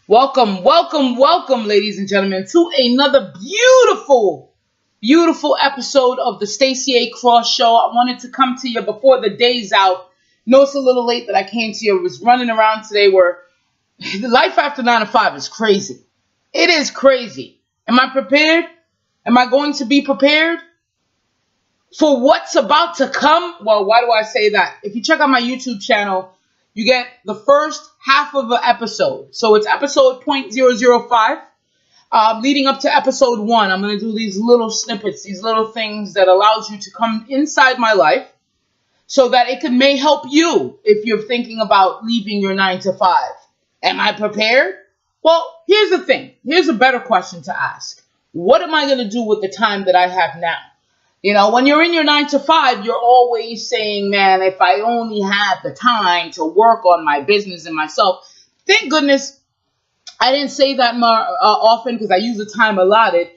Welcome, ladies and gentlemen, to another beautiful episode of the Stacey A. Cross Show. I wanted to come to you before the day's out. Know it's a little late that I came to you. I was running around today where the life after 9 to 5 is crazy. It is crazy. Am I prepared? Am I going to be prepared for what's about to come? Well, why do I say that? If you check out my YouTube channel, you get the first half of an episode. So it's episode 0.005, leading up to episode 1. I'm going to do these little snippets, these little things that allows you to come inside my life so that it may help you if you're thinking about leaving your 9 to 5. Am I prepared? Well, here's the thing. Here's a better question to ask. What am I going to do with the time that I have now? You know, when you're in your 9 to 5, you're always saying, man, if I only had the time to work on my business and myself. Thank goodness I didn't say that more often because I use the time allotted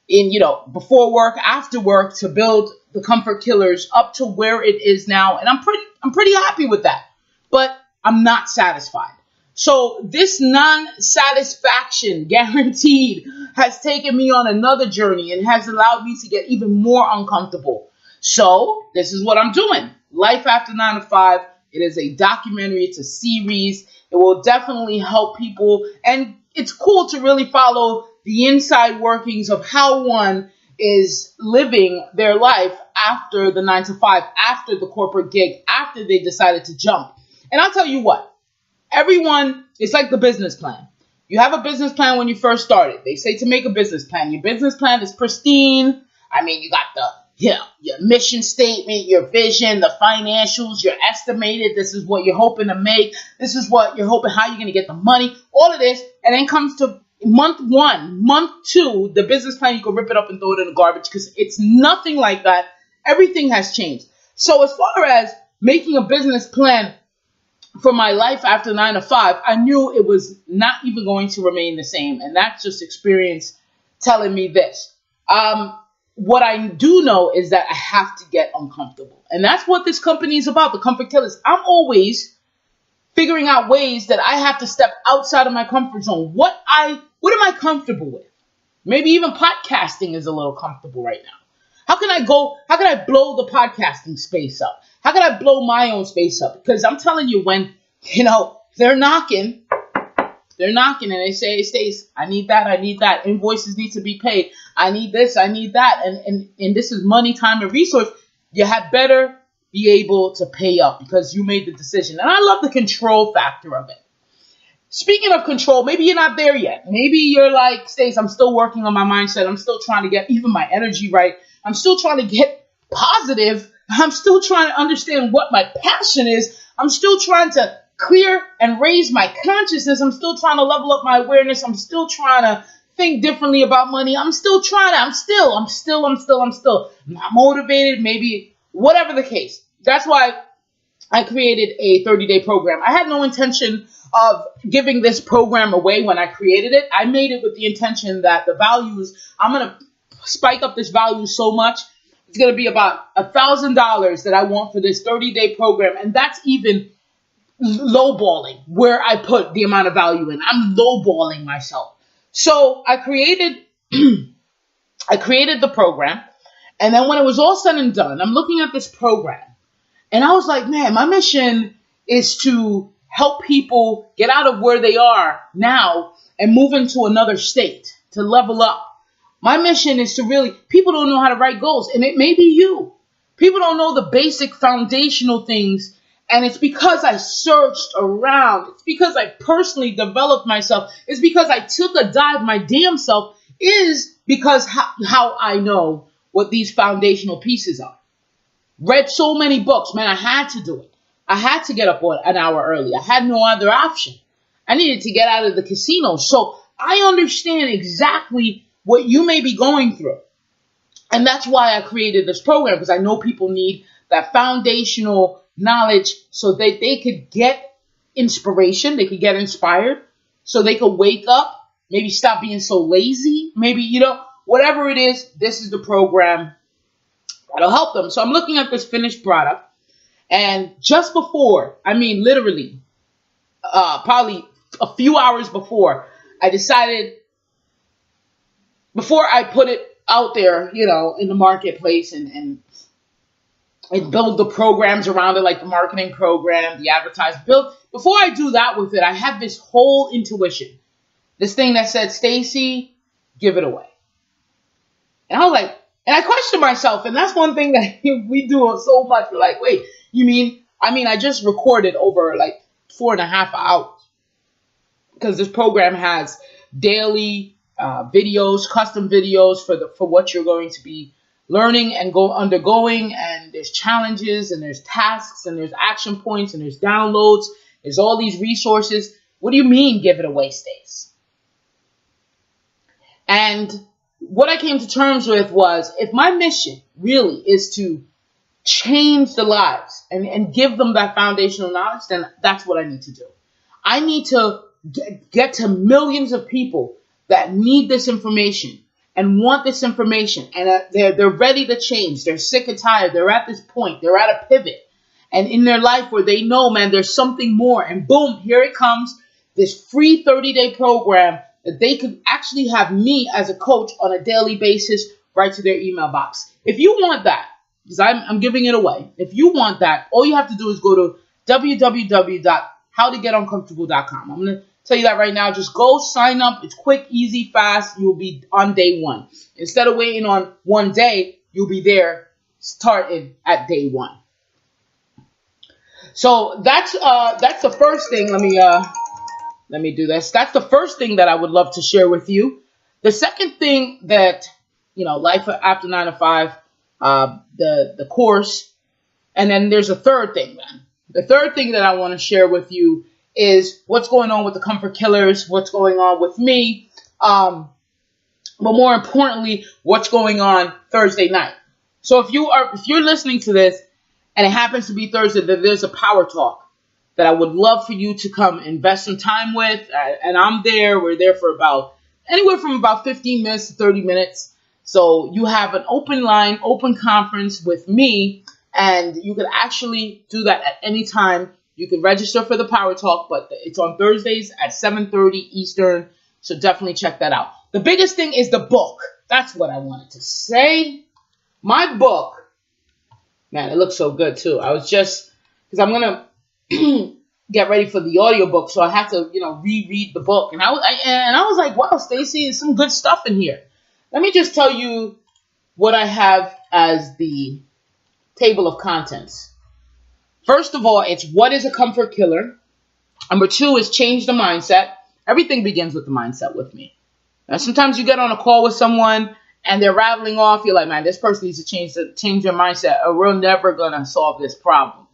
in, before work, after work to build the Comfort Killers up to where it is now. And I'm pretty happy with that. But I'm not satisfied. So this non-satisfaction, guaranteed, has taken me on another journey and has allowed me to get even more uncomfortable. So this is what I'm doing. Life After 9 to 5. It is a documentary. It's a series. It will definitely help people. And it's cool to really follow the inside workings of how one is living their life after the 9 to 5, after the corporate gig, after they decided to jump. And I'll tell you what. Everyone, it's like the business plan. You have a business plan when you first started. They say to make a business plan. Your business plan is pristine. I mean, you got your mission statement, your vision, the financials, you're estimated. This is what you're hoping to make. This is what you're hoping, how you're going to get the money, all of this. And then comes to month 1, month 2, the business plan, you can rip it up and throw it in the garbage because it's nothing like that. Everything has changed. So as far as making a business plan for my life after 9 to 5, I knew it was not even going to remain the same. And that's just experience telling me this. What I do know is that I have to get uncomfortable. And that's what this company is about, the Comfort Killers. I'm always figuring out ways that I have to step outside of my comfort zone. What am I comfortable with? Maybe even podcasting is a little comfortable right now. How can I blow the podcasting space up? How can I blow my own space up? Because I'm telling you, when, they're knocking and they say, hey, Stace, I need that. Invoices need to be paid. I need this, I need that. And this is money, time, and resource. You had better be able to pay up because you made the decision. And I love the control factor of it. Speaking of control, maybe you're not there yet. Maybe you're like, Stace, I'm still working on my mindset. I'm still trying to get even my energy right. I'm still trying to get positive. I'm still trying to understand what my passion is. I'm still trying to clear and raise my consciousness. I'm still trying to level up my awareness. I'm still trying to think differently about money. I'm still not motivated, maybe whatever the case. That's why I created a 30-day program. I had no intention of giving this program away when I created it. I made it with the intention that the values, I'm going to spike up this value so much. It's going to be about $1,000 that I want for this 30-day program. And that's even lowballing where I put the amount of value in. I'm lowballing myself. So I created the program. And then when it was all said and done, I'm looking at this program. And I was like, man, my mission is to help people get out of where they are now and move into another state, to level up. My mission is to really, people don't know how to write goals, and it may be you. People don't know the basic foundational things, and it's because I searched around. It's because I personally developed myself. It's because I took a dive my damn self, is because how I know what these foundational pieces are. Read so many books, man, I had to do it. I had to get up an hour early. I had no other option. I needed to get out of the casino. So I understand exactly what you may be going through. And that's why I created this program, because I know people need that foundational knowledge so that they could get inspiration, they could get inspired, so they could wake up, maybe stop being so lazy, maybe, whatever it is, this is the program that'll help them. So I'm looking at this finished product, and literally, probably a few hours before I decided before I put it out there, in the marketplace and build the programs around it, like the marketing program, the advertising build. Before I do that with it, I had this whole intuition, this thing that said, Stacy, give it away. And I was like, and I questioned myself, and that's one thing that we do so much. We're like, wait, you mean, I just recorded over like 4.5 hours because this program has daily videos, custom videos for what you're going to be learning and undergoing, and there's challenges and there's tasks and there's action points and there's downloads. There's all these resources. What do you mean give it away, Stace? And what I came to terms with was, if my mission really is to change the lives and give them that foundational knowledge, then that's what I need to do. I need to get to millions of people that need this information and want this information, and they're ready to change. They're sick and tired. They're at this point. They're at a pivot, and in their life where they know, man, there's something more. And boom, here it comes, this free 30-day program that they could actually have me as a coach on a daily basis right to their email box. If you want that, because I'm giving it away. If you want that, all you have to do is go to www.howtogetoncomfortable.com. I'm going to tell you that right now. Just go sign up. It's quick, easy, fast. You'll be on day one. Instead of waiting on one day, you'll be there starting at day one. So that's the first thing. Let me do this. That's the first thing that I would love to share with you. The second thing that, Life After 9 to 5, the course, and then there's a third thing then. The third thing that I want to share with you is what's going on with the Comfort Killers, what's going on with me, but more importantly, what's going on Thursday night. So if you're listening to this and it happens to be Thursday, then there's a power talk that I would love for you to come invest some time with, and I'm there. We're there for anywhere from about 15 minutes to 30 minutes. So you have an open line, open conference with me, and you can actually do that at any time. You can register for the Power Talk, but it's on Thursdays at 7:30 Eastern, so definitely check that out. The biggest thing is the book. That's what I wanted to say. My book, man, it looks so good too. I was just, because I'm going to get ready for the audiobook, so I had to, reread the book. And I was like, wow, Stacy, there's some good stuff in here. Let me just tell you what I have as the table of contents. First of all, it's what is a comfort killer. Number 2 is change the mindset. Everything begins with the mindset with me. Now, sometimes you get on a call with someone and they're rattling off. You're like, man, this person needs to change their mindset, or we're never going to solve this problem.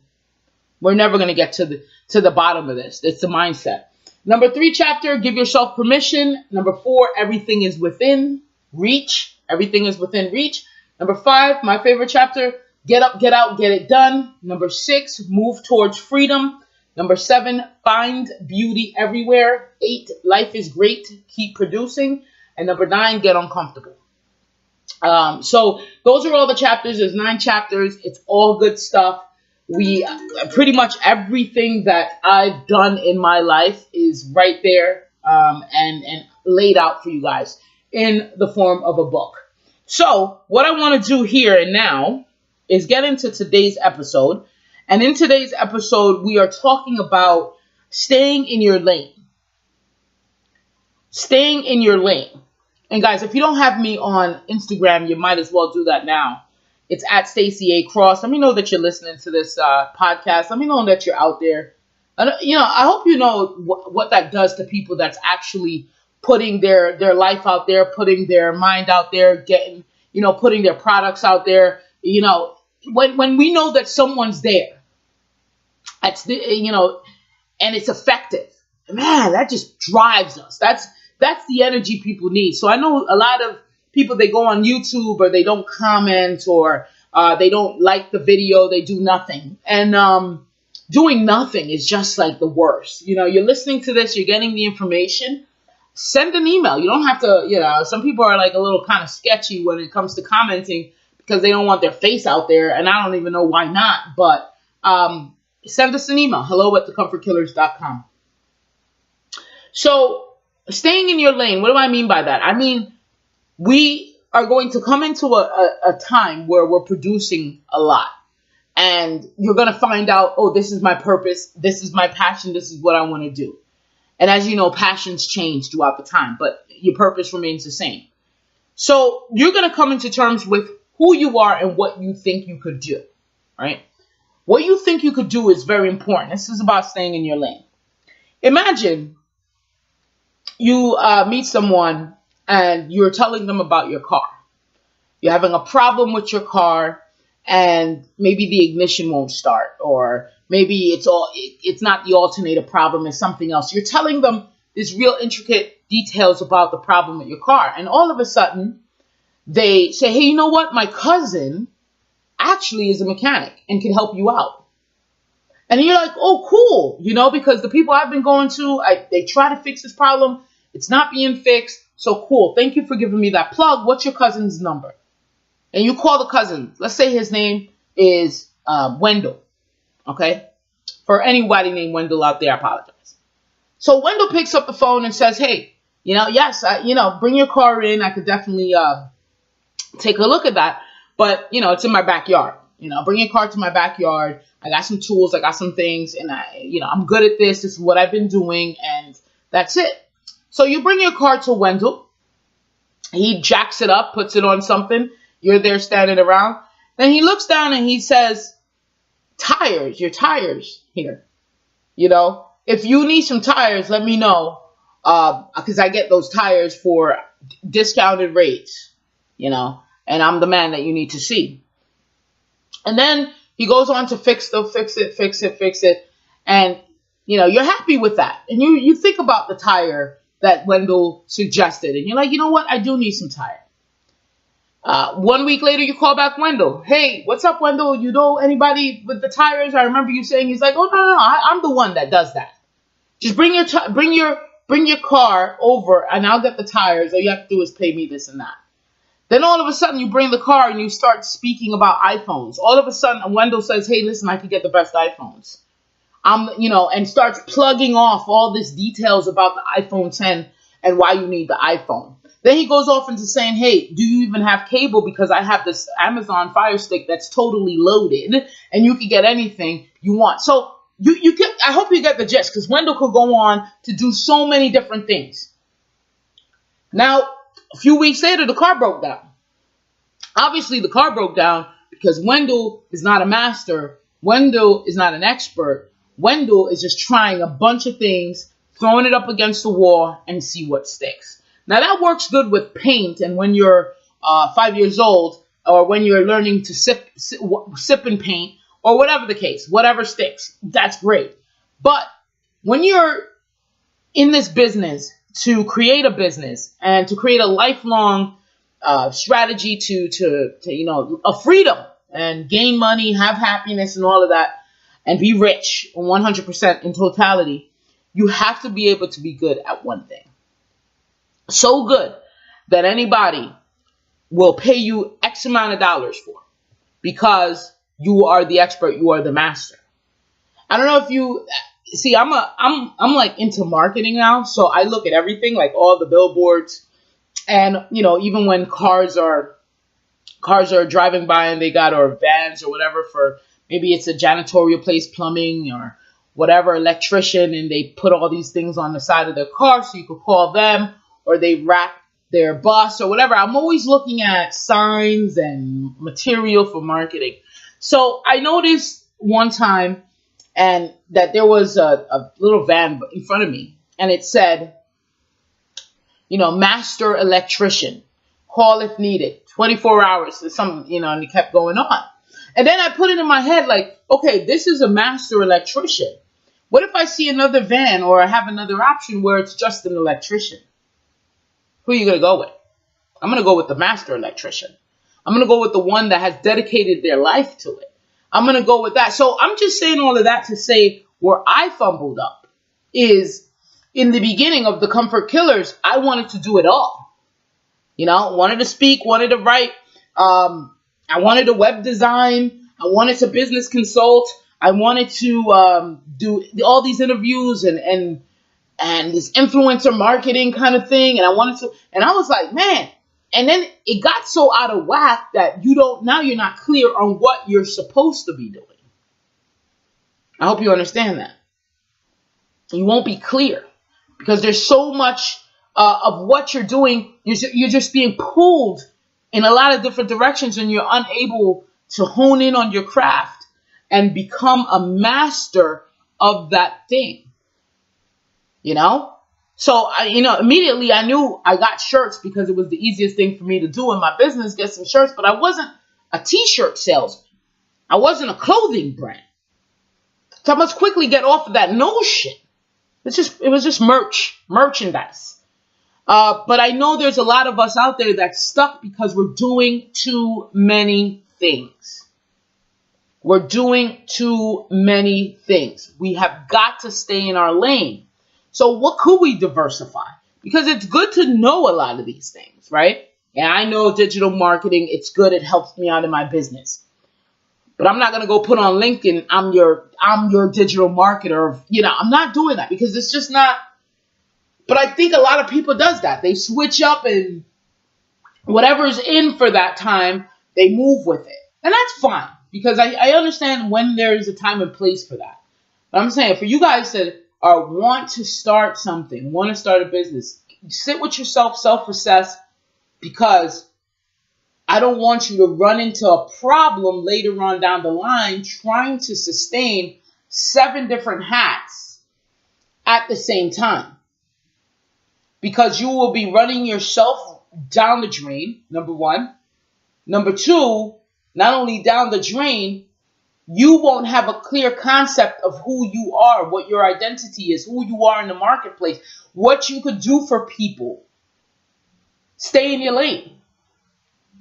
We're never going to get to the bottom of this. It's the mindset. Number 3 chapter, give yourself permission. Number 4, everything is within reach. Everything is within reach. Number 5, my favorite chapter, get up, get out, get it done. Number 6, move towards freedom. Number 7, find beauty everywhere. 8, life is great, keep producing. And number 9, get uncomfortable. So those are all the chapters. There's 9 chapters. It's all good stuff. We pretty much everything that I've done in my life is right there and laid out for you guys in the form of a book. So what I want to do here and now is get into today's episode. And in today's episode, we are talking about staying in your lane. Staying in your lane. And guys, if you don't have me on Instagram, you might as well do that now. It's at Stacy A. Cross. Let me know that you're listening to this podcast. Let me know that you're out there. I hope you know what that does to people that's actually putting their life out there, putting their mind out there, putting their products out there. When we know that someone's there, and it's effective, man, that just drives us. That's the energy people need. So I know a lot of people, they go on YouTube or they don't comment or they don't like the video. They do nothing. And doing nothing is just like the worst. You're listening to this, you're getting the information. Send an email. You don't have to, some people are like a little kind of sketchy when it comes to commenting because they don't want their face out there. And I don't even know why not. But send us an email, hello@thecomfortkillers.com. So staying in your lane. What do I mean by that? I mean, we are going to come into a time where we're producing a lot. And you're going to find out, oh, this is my purpose. This is my passion. This is what I want to do. And as you know, passions change throughout the time, but your purpose remains the same. So you're going to come into terms with who you are and what you think you could do, right? What you think you could do is very important. This is about staying in your lane. Imagine you meet someone and you're telling them about your car. You're having a problem with your car and maybe the ignition won't start, or maybe it's not the alternator problem, it's something else. You're telling them these real intricate details about the problem with your car. And all of a sudden, they say, hey, you know what? My cousin actually is a mechanic and can help you out. And you're like, oh, cool. Because the people I've been going to, they try to fix this problem. It's not being fixed. So cool. Thank you for giving me that plug. What's your cousin's number? And you call the cousin. Let's say his name is Wendell. Okay? For anybody named Wendell out there, I apologize. So Wendell picks up the phone and says, hey, yes, bring your car in. I could definitely take a look at that. But, it's in my backyard. Bring your car to my backyard. I got some tools. I got some things. And, I'm good at this. This is what I've been doing. And that's it. So you bring your car to Wendell. He jacks it up, puts it on something. You're there standing around. Then he looks down and he says, tires, your tires here. If you need some tires, let me know. Because I get those tires for discounted rates, and I'm the man that you need to see. And then he goes on to fix it. And, you're happy with that. And you think about the tire that Wendell suggested. And you're like, you know what? I do need some tire. 1 week later, you call back Wendell. Hey, what's up, Wendell? You know anybody with the tires? I remember you saying. He's like, oh, no, I'm the one that does that. Just bring your car over and I'll get the tires. All you have to do is pay me this and that. Then all of a sudden you bring the car and you start speaking about iPhones. All of a sudden Wendell says, hey, listen, I could get the best iPhones. And starts plugging off all these details about the iPhone 10 and why you need the iPhone. Then he goes off into saying, hey, do you even have cable? Because I have this Amazon Fire Stick that's totally loaded and you can get anything you want. So you get, I hope you get the gist, because Wendell could go on to do so many different things. Now, a few weeks later, the car broke down. Obviously, the car broke down because Wendell is not a master. Wendell is not an expert. Wendell is just trying a bunch of things, throwing it up against the wall and see what sticks. Now, that works good with paint and when you're 5 years old or when you're learning to sip and paint or whatever the case, whatever sticks. That's great. But when you're in this business to create a business and to create a lifelong strategy to a freedom and gain money, have happiness and all of that, and be rich 100% in totality, you have to be able to be good at one thing. So good that anybody will pay you X amount of dollars for, because you are the expert, you are the master. I don't know if you see, I'm like into marketing now, so I look at everything, like all the billboards, and even when cars are driving by and they got, or vans or whatever, for maybe it's a janitorial place, plumbing or whatever, electrician, and they put all these things on the side of their car so you could call them, or they wrap their bus or whatever. I'm always looking at signs and material for marketing. So I noticed one time and that there was a little van in front of me, and it said, master electrician, call if needed, 24 hours or something, and it kept going on. And then I put it in my head like, okay, this is a master electrician. What if I see another van or I have another option where it's just an electrician? Who are you going to go with? I'm going to go with the master electrician. I'm going to go with the one that has dedicated their life to it. I'm going to go with that. So I'm just saying all of that to say where I fumbled up is in the beginning of the Comfort Killers, I wanted to do it all. Wanted to speak, wanted to write. I wanted to web design. I wanted to business consult. I wanted to do all these interviews and and this influencer marketing kind of thing. And I was like, man. And then it got so out of whack that now you're not clear on what you're supposed to be doing. I hope you understand that. You won't be clear because there's so much of what you're doing. You're just being pulled in a lot of different directions, and you're unable to hone in on your craft and become a master of that thing. So immediately I knew I got shirts because it was the easiest thing for me to do in my business, get some shirts, but I wasn't a t-shirt salesman. I wasn't a clothing brand. So I must quickly get off of that notion. It was just merchandise. But I know there's a lot of us out there that's stuck because we're doing too many things. We're doing too many things. We have got to stay in our lane. So what could we diversify? Because it's good to know a lot of these things, right? And I know digital marketing, it's good. It helps me out in my business. But I'm not going to go put on LinkedIn, I'm your digital marketer. I'm not doing that because it's just not. But I think a lot of people does that. They switch up and whatever's in for that time, they move with it. And that's fine because I understand when there's a time and place for that. But I'm saying for you guys that want to start something, want to start a business, sit with yourself, self-assess, because I don't want you to run into a problem later on down the line trying to sustain 7 different hats at the same time. Because you will be running yourself down the drain, number one. Number two, not only down the drain, you won't have a clear concept of who you are, what your identity is, who you are in the marketplace, what you could do for people. Stay in your lane.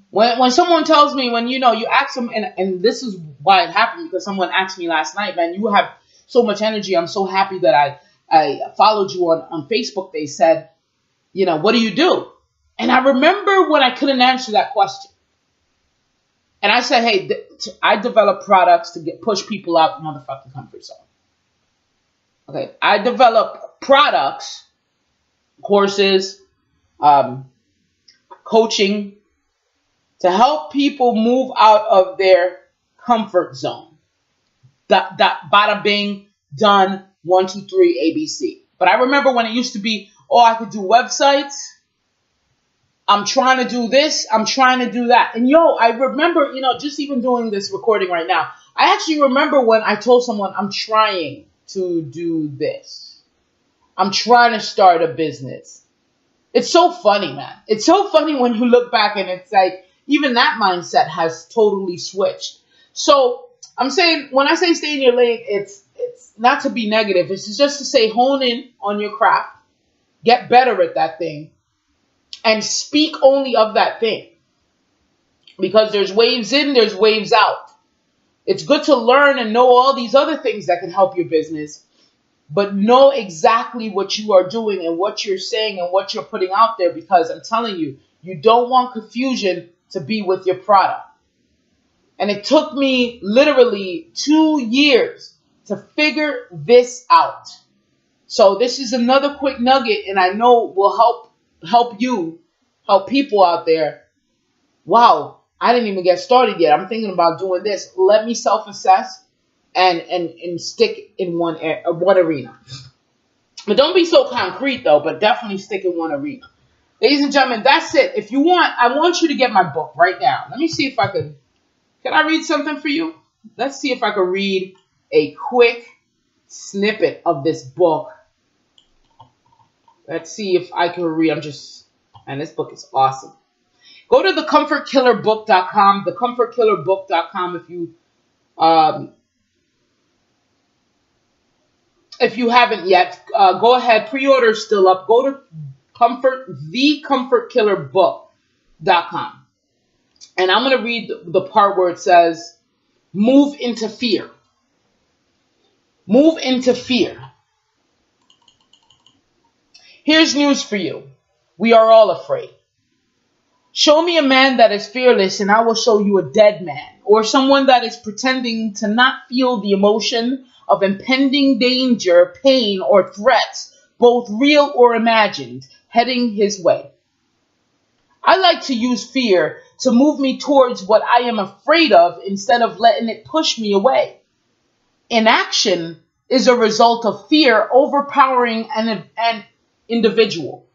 When someone tells me, when you ask them, and this is why it happened, because someone asked me last night, man, you have so much energy. I'm so happy that I followed you on Facebook. They said, what do you do? And I remember when I couldn't answer that question. And I said, hey, I develop products to push people out the motherfucking comfort zone. Okay, I develop products, courses, coaching to help people move out of their comfort zone. That bada bing, done, 1, 2, 3, ABC. But I remember when it used to be, I could do websites. I'm trying to do this. I'm trying to do that. And I remember, just even doing this recording right now, I actually remember when I told someone I'm trying to do this. I'm trying to start a business. It's so funny, man. It's so funny when you look back and it's like, even that mindset has totally switched. So I'm saying, when I say stay in your lane, it's not to be negative. It's just to say hone in on your craft, get better at that thing, and speak only of that thing. Because there's waves in, there's waves out. It's good to learn and know all these other things that can help your business, but know exactly what you are doing and what you're saying and what you're putting out there, because I'm telling you, you don't want confusion to be with your product. And it took me literally 2 years to figure this out. So this is another quick nugget, and I know will help people out there. Wow, I didn't even get started yet. I'm thinking about doing this. Let me self-assess and stick in one arena. But don't be so concrete though, but definitely stick in one arena. Ladies and gentlemen, that's it. If you want, I want you to get my book right now. Let me see if I can I read something for you? Let's see if I can read a quick snippet of this book. Let's see if I can read. And this book is awesome. Go to thecomfortkillerbook.com, thecomfortkillerbook.com if you haven't yet. Go ahead, pre-order is still up. Go to thecomfortkillerbook.com. And I'm going to read the part where it says, move into fear. Move into fear. Here's news for you. We are all afraid. Show me a man that is fearless and I will show you a dead man, or someone that is pretending to not feel the emotion of impending danger, pain, or threats both real or imagined, heading his way. I like to use fear to move me towards what I am afraid of instead of letting it push me away. Inaction is a result of fear overpowering an individual.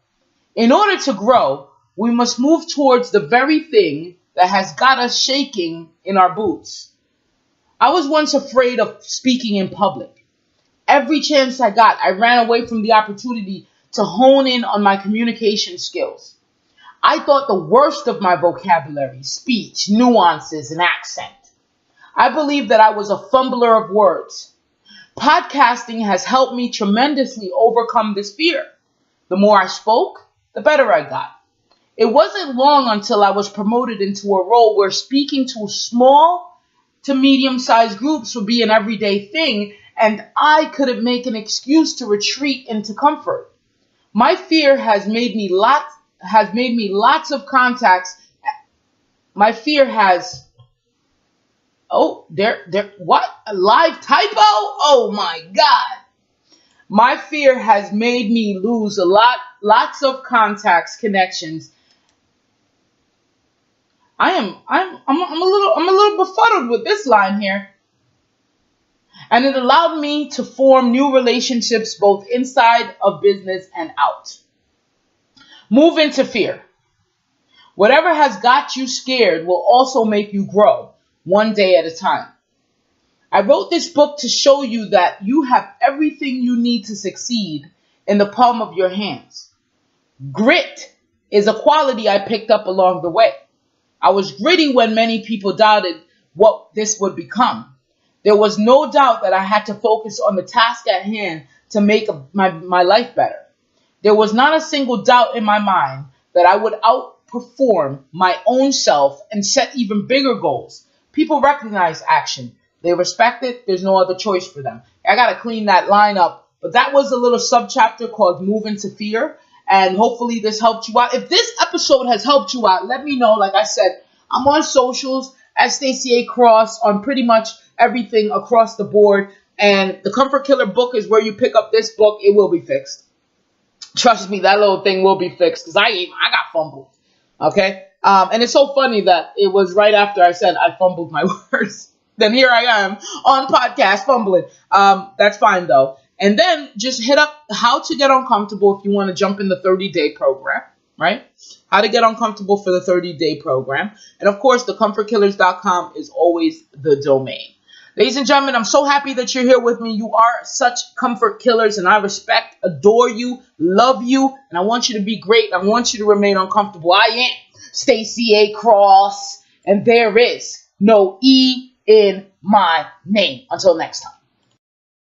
In order to grow, we must move towards the very thing that has got us shaking in our boots. I was once afraid of speaking in public. Every chance I got, I ran away from the opportunity to hone in on my communication skills. I thought the worst of my vocabulary, speech, nuances, and accent. I believed that I was a fumbler of words. Podcasting has helped me tremendously overcome this fear. The more I spoke, the better I got. It wasn't long until I was promoted into a role where speaking to small to medium-sized groups would be an everyday thing, and I couldn't make an excuse to retreat into comfort. My fear has made me lots of contacts. My fear has what? A live typo? Oh my God. My fear has made me lose lots of contacts, connections. I'm a little befuddled with this line here. And it allowed me to form new relationships both inside of business and out. Move into fear. Whatever has got you scared will also make you grow, one day at a time. I wrote this book to show you that you have everything you need to succeed in the palm of your hands. Grit is a quality I picked up along the way. I was gritty when many people doubted what this would become. There was no doubt that I had to focus on the task at hand to make my life better. There was not a single doubt in my mind that I would outperform my own self and set even bigger goals. People recognize action. They respect it. There's no other choice for them. I got to clean that line up. But that was a little subchapter called Move into Fear. And hopefully this helped you out. If this episode has helped you out, let me know. Like I said, I'm on socials at Stacey A. Cross on pretty much everything across the board. And the Comfort Killer book is where you pick up this book. It will be fixed. Trust me, that little thing will be fixed because I got fumbled. Okay? And it's so funny that it was right after I said I fumbled my words. Then here I am on podcast fumbling. That's fine though. And then just hit up How to Get Uncomfortable if you want to jump in the 30-day program, right? How to Get Uncomfortable for the 30-day program. And of course, thecomfortkillers.com is always the domain. Ladies and gentlemen, I'm so happy that you're here with me. You are such comfort killers, and I respect, adore you, love you, and I want you to be great. I want you to remain uncomfortable. I am Stacey A. Cross, and there is no E in my name. Until next time.